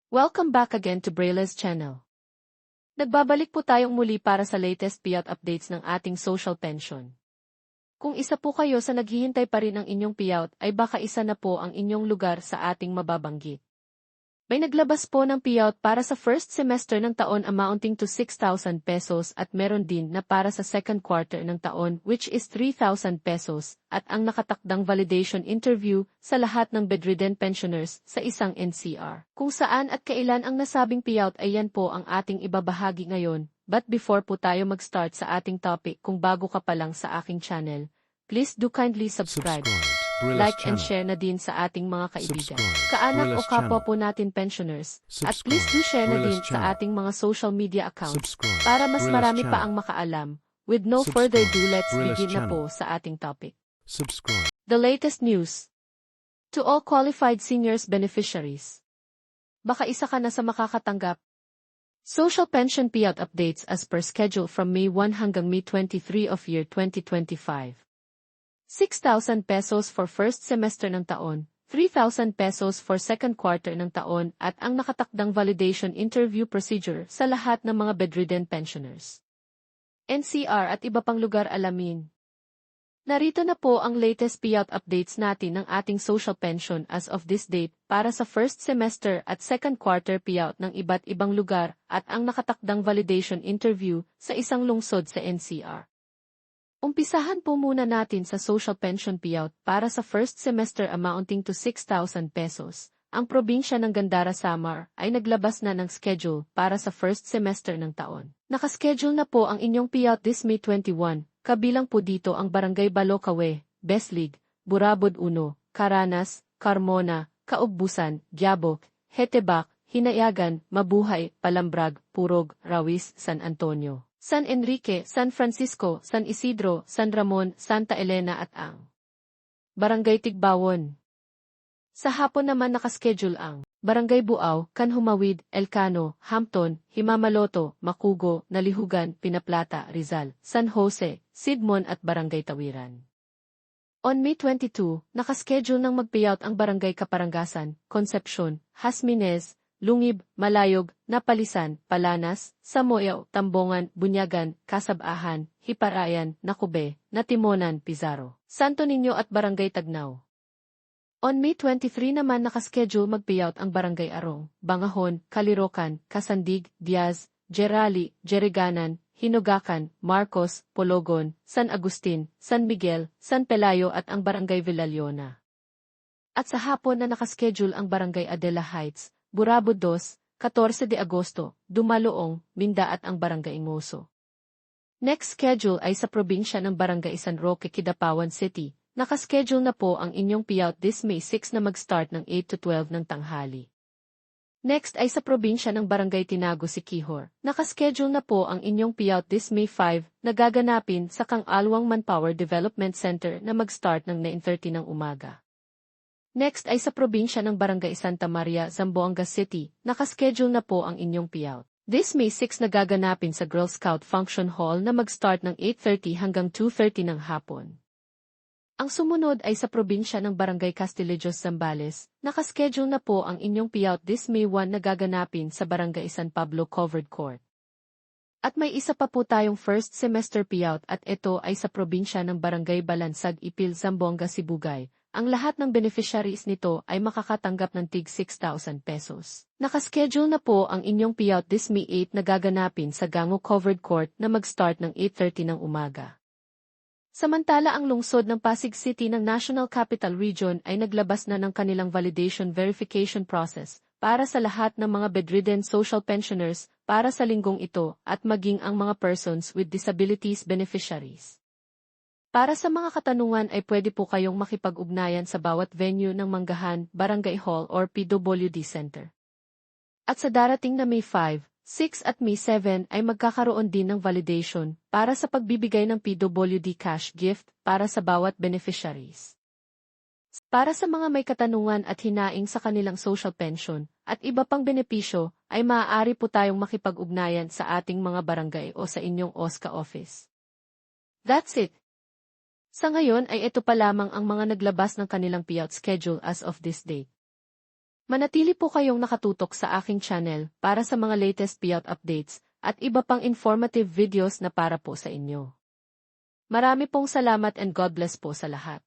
Welcome back again to Braile's channel. Nagbabalik po tayong muli para sa latest payout updates ng ating social pension. Kung isa po kayo sa naghihintay pa rin ng inyong payout ay baka isa na po ang inyong lugar sa ating mababanggit. May naglabas po ng payout para sa first semester ng taon amounting to 6,000 pesos at meron din na para sa second quarter ng taon which is 3,000 pesos at ang nakatakdang validation interview sa lahat ng bedridden pensioners sa isang NCR. Kung saan at kailan ang nasabing payout ay yan po ang ating ibabahagi ngayon. But before po tayo mag-start sa ating topic, kung bago ka pa lang sa aking channel, please do kindly subscribe. Like and share na din sa ating mga kaibigan, kaanak o kapwa po natin pensioners, at please do share na din sa ating mga social media accounts para mas marami pa ang makaalam. With no further ado, let's begin na po sa ating topic. The latest news. To all qualified seniors beneficiaries. Baka isa ka na sa makakatanggap. Social pension payout updates as per schedule from May 1 hanggang May 23 of year 2025. 6,000 pesos for first semester ng taon, 3,000 pesos for second quarter ng taon at ang nakatakdang validation interview procedure sa lahat ng mga bedridden pensioners. NCR at iba pang lugar alamin. Narito na po ang latest payout updates natin ng ating social pension as of this date para sa first semester at second quarter payout ng iba't ibang lugar at ang nakatakdang validation interview sa isang lungsod sa NCR. Umpisahan po muna natin sa social pension payout para sa first semester amounting to 6,000 pesos. Ang probinsya ng Gandara Samar ay naglabas na ng schedule para sa first semester ng taon. Nakaschedule na po ang inyong payout this May 21, kabilang po dito ang Barangay Balocawe, Beslig, Burabod 1, Caranas, Carmona, Kaugbusan, Giabok, Hetebak, Hinayagan, Mabuhay, Palambrag, Purog, Rawis, San Antonio, San Enrique, San Francisco, San Isidro, San Ramon, Santa Elena at ang Barangay Tigbawon. Sa hapon naman nakaschedule ang Barangay Buaw, Canhumawid, Elcano, Hampton, Himamaloto, Macugo, Nalihugan, Pinaplata, Rizal, San Jose, Sidmon at Barangay Tawiran. On May 22, nakaschedule ng mag-payout ang Barangay Kaparangasan, Concepcion, Hasminez, Lungib, Malayog, Napalisan, Palanas, Samoyaw, Tambongan, Bunyagan, Kasabahan, Hiparayan, Nakube, Natimonan, Pizarro, Santo Niño at Barangay Tagnaw. On May 23 naman nakaschedule mag-payout ang Barangay Arong, Bangahon, Kalirocan, Kasandig, Diaz, Gerali, Jeriganan, Hinugakan, Marcos, Pologon, San Agustin, San Miguel, San Pelayo at ang Barangay Villalona. At sa hapon na nakaschedule ang Barangay Adela Heights, Burabod 2, 14 de Agosto, Dumaloong, Minda at ang Barangay Ingoso. Next schedule ay sa probinsya ng Barangay San Roque, Kidapawan City. Nakaschedule na po ang inyong payout this May 6 na mag-start ng 8 to 12 ng tanghali. Next ay sa probinsya ng Barangay Tinago, Siquijor. Nakaschedule na po ang inyong payout this May 5 na gaganapin sa Kang-Alwang Manpower Development Center na mag-start ng 9:30 ng umaga. Next ay sa probinsya ng Barangay Santa Maria, Zamboanga City. Nakaschedule na po ang inyong payout. This May 6 na gaganapin sa Girl Scout Function Hall na mag-start ng 8:30 hanggang 2:30 ng hapon. Ang sumunod ay sa probinsya ng Barangay Castillejos, Zambales. Nakaschedule na po ang inyong payout this May 1 na gaganapin sa Barangay San Pablo Covered Court. At may isa pa po tayong first semester payout at ito ay sa probinsya ng Barangay Balansag, Ipil, Zamboanga, Sibugay. Ang lahat ng beneficiaries nito ay makakatanggap ng tig 6,000 pesos. Nakaschedule na po ang inyong payout this May 8 na gaganapin sa Gango Covered Court na mag-start ng 8:30 ng umaga. Samantala ang lungsod ng Pasig City ng National Capital Region ay naglabas na ng kanilang validation verification process para sa lahat ng mga bedridden social pensioners para sa linggong ito at maging ang mga persons with disabilities beneficiaries. Para sa mga katanungan ay pwede po kayong makipag-ugnayan sa bawat venue ng Manggahan, Barangay Hall or PWD Center. At sa darating na May 5, 6 at May 7 ay magkakaroon din ng validation para sa pagbibigay ng PWD cash gift para sa bawat beneficiaries. Para sa mga may katanungan at hinaing sa kanilang social pension at iba pang benepisyo ay maaari po tayong makipag-ugnayan sa ating mga barangay o sa inyong OSCA office. That's it. Sa ngayon ay ito pa lamang ang mga naglabas ng kanilang payout schedule as of this date. Manatili po kayong nakatutok sa aking channel para sa mga latest payout updates at iba pang informative videos na para po sa inyo. Marami pong salamat and God bless po sa lahat.